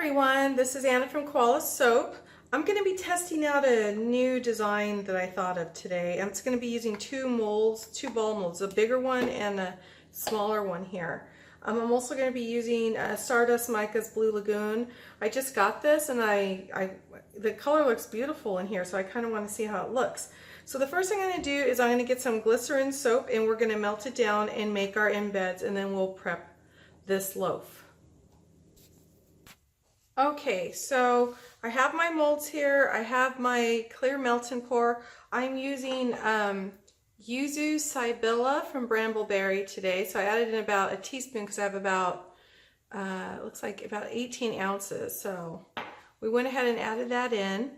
everyone, this is Anna from Koala Soap. I'm going to be testing out a new design that I thought of today. I'm just going to be using two ball molds, a bigger one and a smaller one here. I'm also going to be using Stardust Micas Blue Lagoon. I just got this and the color looks beautiful in here, so I kind of want to see how it looks. So the first thing I'm going to do is I'm going to get some glycerin soap and we're going to melt it down and make our embeds, and then we'll prep this loaf. Okay, so I have my molds here. I have my clear melt and pour. I'm using Yuzu Cybilla from Brambleberry today. So I added in about a teaspoon because I have about, looks like about 18 ounces. So we went ahead and added that in.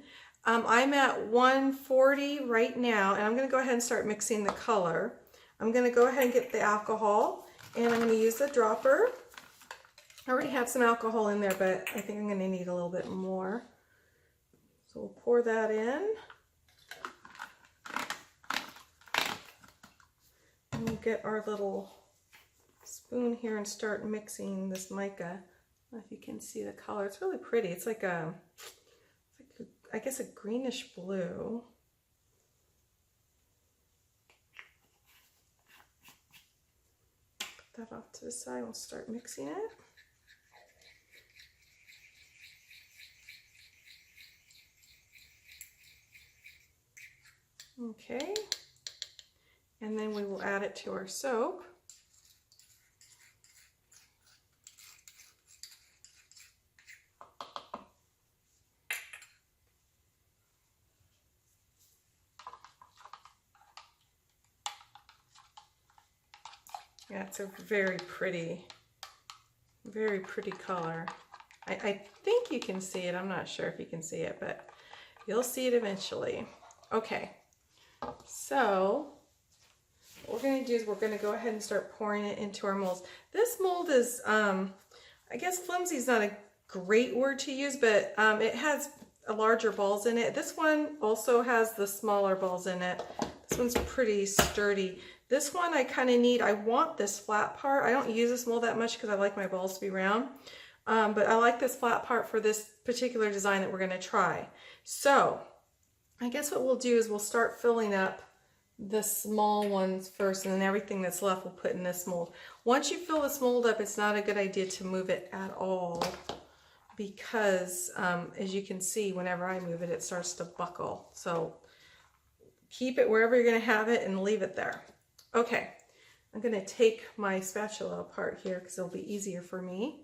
I'm at 140 right now, and I'm going to go ahead and start mixing the color. I'm going to go ahead and get the alcohol, and I'm going to use the dropper. I already have some alcohol in there, but I think I'm going to need a little bit more. So we'll pour that in. And we'll get our little spoon here and start mixing this mica. I don't know if you can see the color. It's really pretty. It's like I guess a greenish blue. Put that off to the side. We'll start mixing it. Okay, and then we will add it to our soap. Yeah, it's a very pretty color. I think you can see it. I'm not sure if you can see it, but you'll see it eventually. Okay. So what we're going to do is we're going to go ahead and start pouring it into our molds. This mold is, I guess flimsy is not a great word to use, but it has larger balls in it. This one also has the smaller balls in it. This one's pretty sturdy. This one I kind of need, I want this flat part. I don't use this mold that much because I like my balls to be round. But I like this flat part for this particular design that we're going to try. So I guess what we'll do is we'll start filling up the small ones first, and then everything that's left we'll put in this mold. Once you fill this mold up, it's not a good idea to move it at all because as you can see, whenever I move it, it starts to buckle. So keep it wherever you're going to have it and leave it there. Okay, I'm going to take my spatula apart here because it'll be easier for me.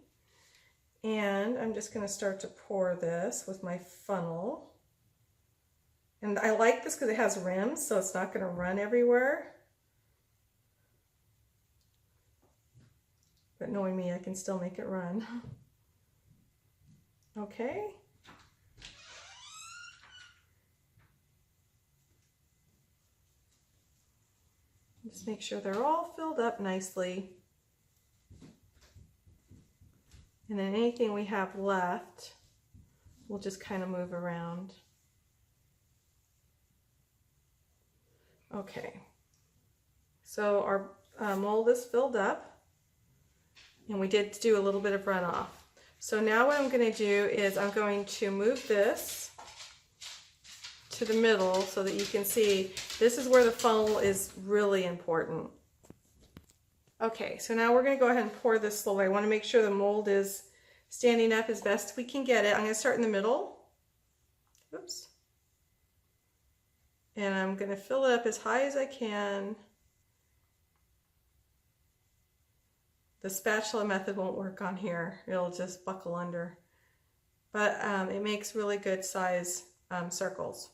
And I'm just going to start to pour this with my funnel. And I like this because it has rims, so it's not going to run everywhere. But knowing me, I can still make it run. Okay. Just make sure they're all filled up nicely. And then anything we have left, we'll just kind of move around. Okay, so our mold is filled up, and we did do a little bit of runoff. So now what I'm going to do is I'm going to move this to the middle so that you can see this is where the funnel is really important. Okay, so now we're going to go ahead and pour this slowly. I want to make sure the mold is standing up as best we can get it. I'm going to start in the middle. Oops. And I'm going to fill it up as high as I can. The spatula method won't work on here. It'll just buckle under. But it makes really good size circles.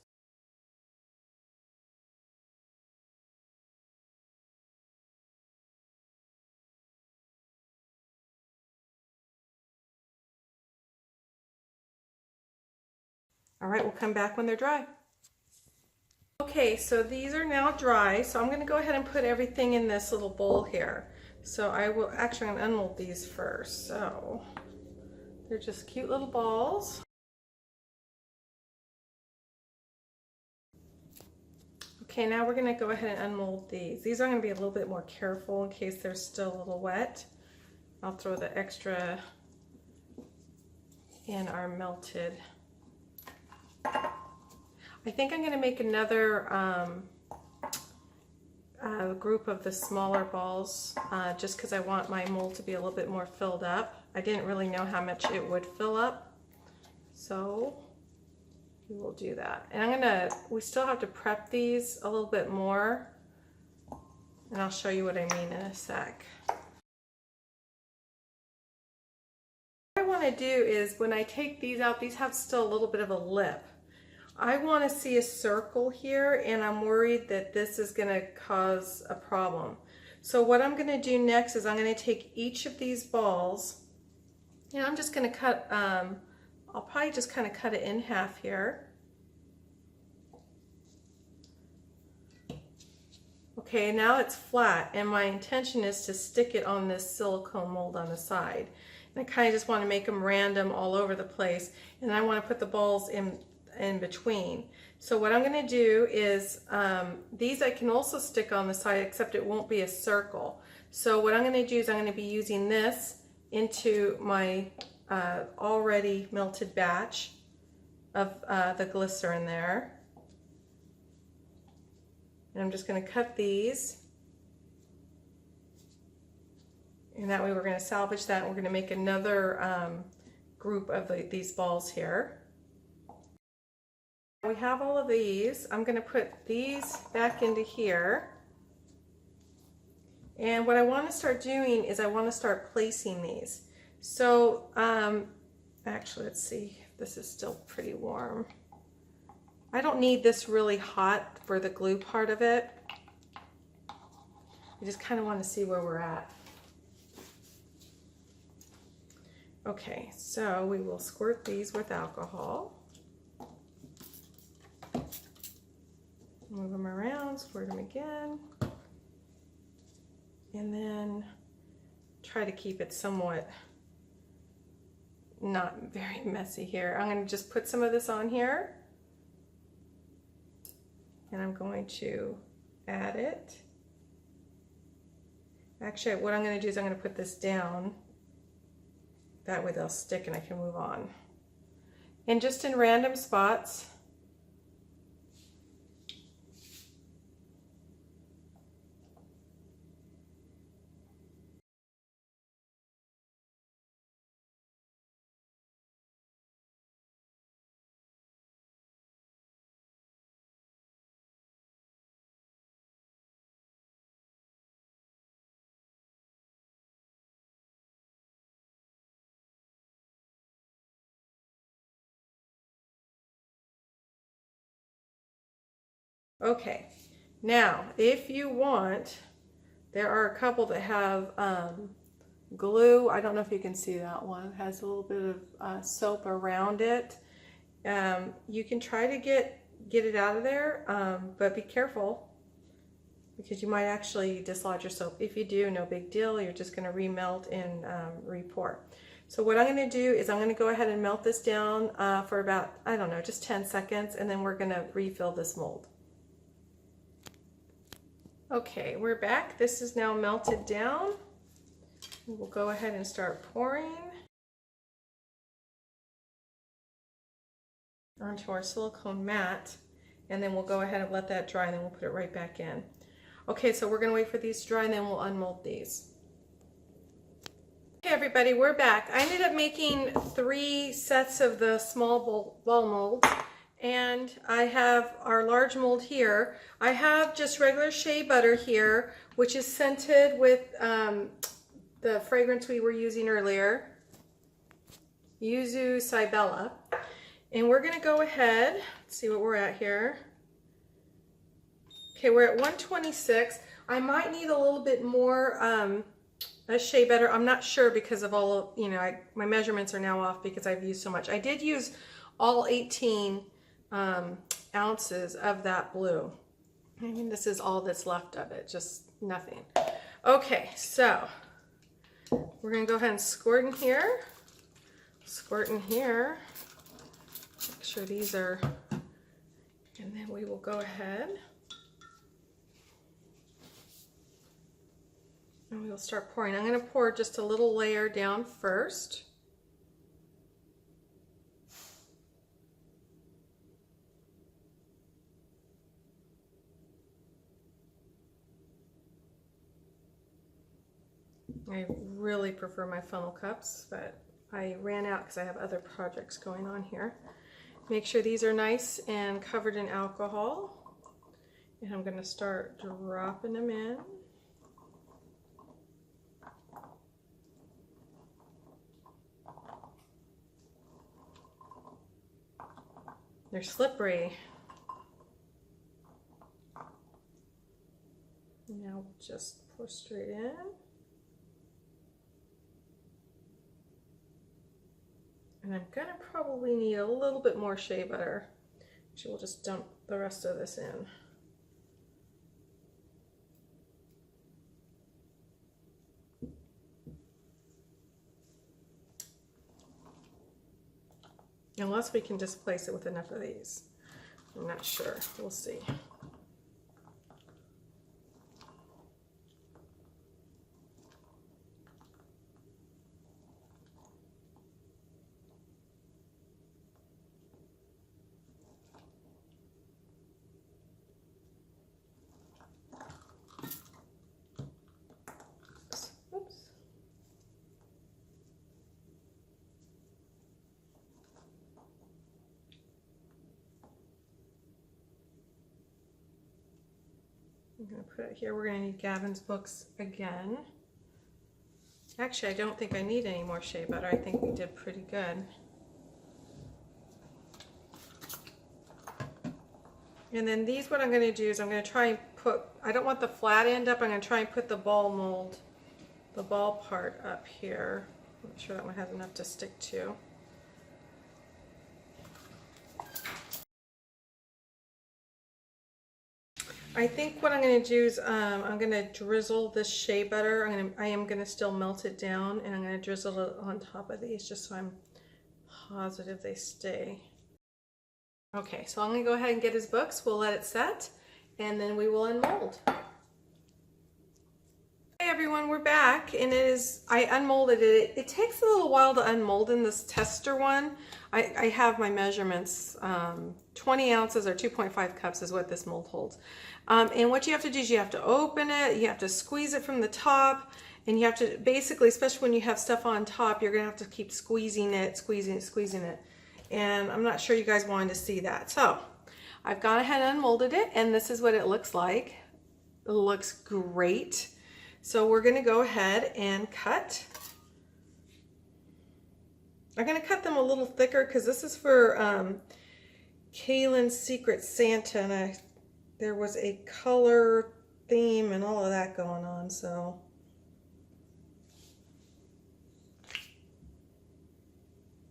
All right, we'll come back when they're dry. Okay, so these are now dry, so I'm going to go ahead and put everything in this little bowl here. So I will actually unmold these first. So they're just cute little balls. Okay, now we're going to go ahead and unmold these. These are going to be a little bit more careful in case they're still a little wet. I'll throw the extra in our melted. I think I'm going to make another group of the smaller balls just because I want my mold to be a little bit more filled up. I didn't really know how much it would fill up, so we will do that. And we still have to prep these a little bit more, and I'll show you what I mean in a sec. What I want to do is when I take these out, these have still a little bit of a lip. I want to see a circle here, and I'm worried that this is going to cause a problem. So what I'm going to do next is I'm going to take each of these balls, and I'm just going to cut, I'll probably just kind of cut it in half here. Okay, now it's flat, and my intention is to stick it on this silicone mold on the side. And I kind of just want to make them random all over the place, and I want to put the balls in between. So what I'm going to do is, these I can also stick on the side, except it won't be a circle. So what I'm going to do is I'm going to be using this into my already melted batch of the glycerin there. And I'm just going to cut these. And that way we're going to salvage that, and we're going to make another group of these balls here. We have all of these. I'm going to put these back into here. And what I want to start doing is I want to start placing these. So actually, let's see, this is still pretty warm. I don't need this really hot for the glue part of it. I just kind of want to see where we're at. Okay, so we will squirt these with alcohol. Move them around, squirt them again, and then try to keep it somewhat not very messy here. I'm going to just put some of this on here, and I'm going to add it. Actually, what I'm going to do is I'm going to put this down. That way they'll stick and I can move on. And just in random spots. Okay, now if you want, there are a couple that have glue. I don't know if you can see that one. It has a little bit of soap around it. You can try to get it out of there, but be careful because you might actually dislodge your soap. If you do, no big deal. You're just going to remelt and re-pour. So what I'm going to do is I'm going to go ahead and melt this down for about, I don't know, just 10 seconds, and then we're going to refill this mold. Okay, we're back. This is now melted down. We'll go ahead and start pouring onto our silicone mat, and then we'll go ahead and let that dry, and then we'll put it right back in. Okay, so we're going to wait for these to dry, and then we'll unmold these. Okay, everybody, we're back. I ended up making 3 sets of the small ball molds. And I have our large mold here. I have just regular shea butter here, which is scented with the fragrance we were using earlier, Yuzu Cybilla. And we're going to go ahead, let's see what we're at here. Okay, we're at 126. I might need a little bit more shea butter. I'm not sure because of all of, you know, my measurements are now off because I've used so much. I did use all 18 ounces of that blue. I mean, this is all that's left of it, just nothing. Okay, so we're gonna go ahead and squirt in here. Squirt in here. Make sure these are, and then we will go ahead and we will start pouring. I'm gonna pour just a little layer down first. I really prefer my funnel cups, but I ran out because I have other projects going on here. Make sure these are nice and covered in alcohol. And I'm going to start dropping them in. They're slippery. Now just pour straight in. And I'm gonna probably need a little bit more shea butter. So we'll just dump the rest of this in. Unless we can displace it with enough of these. I'm not sure, we'll see. I'm going to put it here. We're going to need Gavin's books again. Actually, I don't think I need any more shea butter. I think we did pretty good. And then these, what I'm going to do is I'm going to try and put, I don't want the flat end up. I'm going to try and put the ball mold, the ball part up here. Make sure that one has enough to stick to. I think what I'm going to do is I'm going to drizzle this shea butter. I am going to still melt it down, and I'm going to drizzle it on top of these just so I'm positive they stay. Okay, so I'm going to go ahead and get his books. We'll let it set, and then we will unmold. Hey everyone, we're back, and I unmolded it. It takes a little while to unmold in this tester one. I have my measurements. 20 ounces or 2.5 cups is what this mold holds. And what you have to do is you have to open it, you have to squeeze it from the top, and you have to basically, especially when you have stuff on top, you're going to have to keep squeezing it, squeezing it. And I'm not sure you guys wanted to see that. So I've gone ahead and unmolded it, and this is what it looks like. It looks great. So we're going to go ahead and cut. I'm going to cut them a little thicker because this is for Kaylin's Secret Santa, and there was a color theme and all of that going on, so.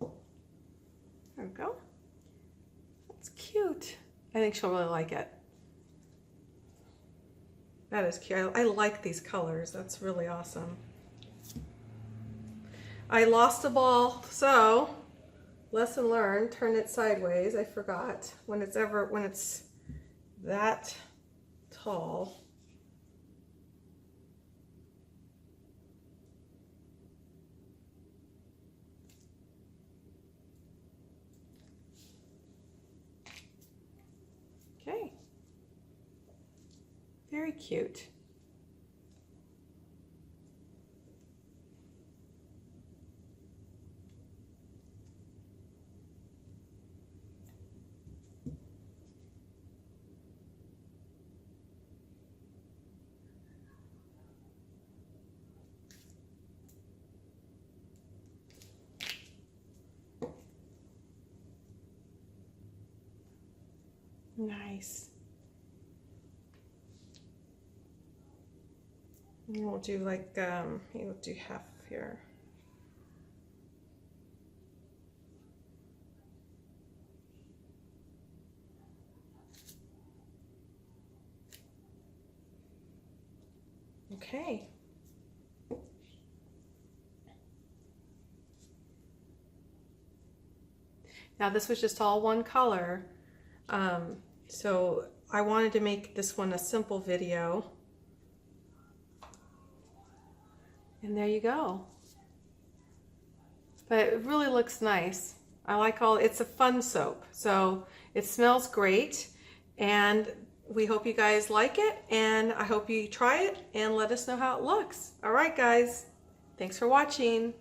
There we go. That's cute. I think she'll really like it. That is cute. I like these colors. That's really awesome. I lost a ball, so lesson learned, turn it sideways. I forgot. When it's that tall. Okay. Very cute. Nice. And we'll do like, we'll do half here. Okay. Now this was just all one color. So I wanted to make this one a simple video. And there you go. But it really looks nice. I like it's a fun soap. So it smells great, and we hope you guys like it, and I hope you try it and let us know how it looks. All right, guys. Thanks for watching.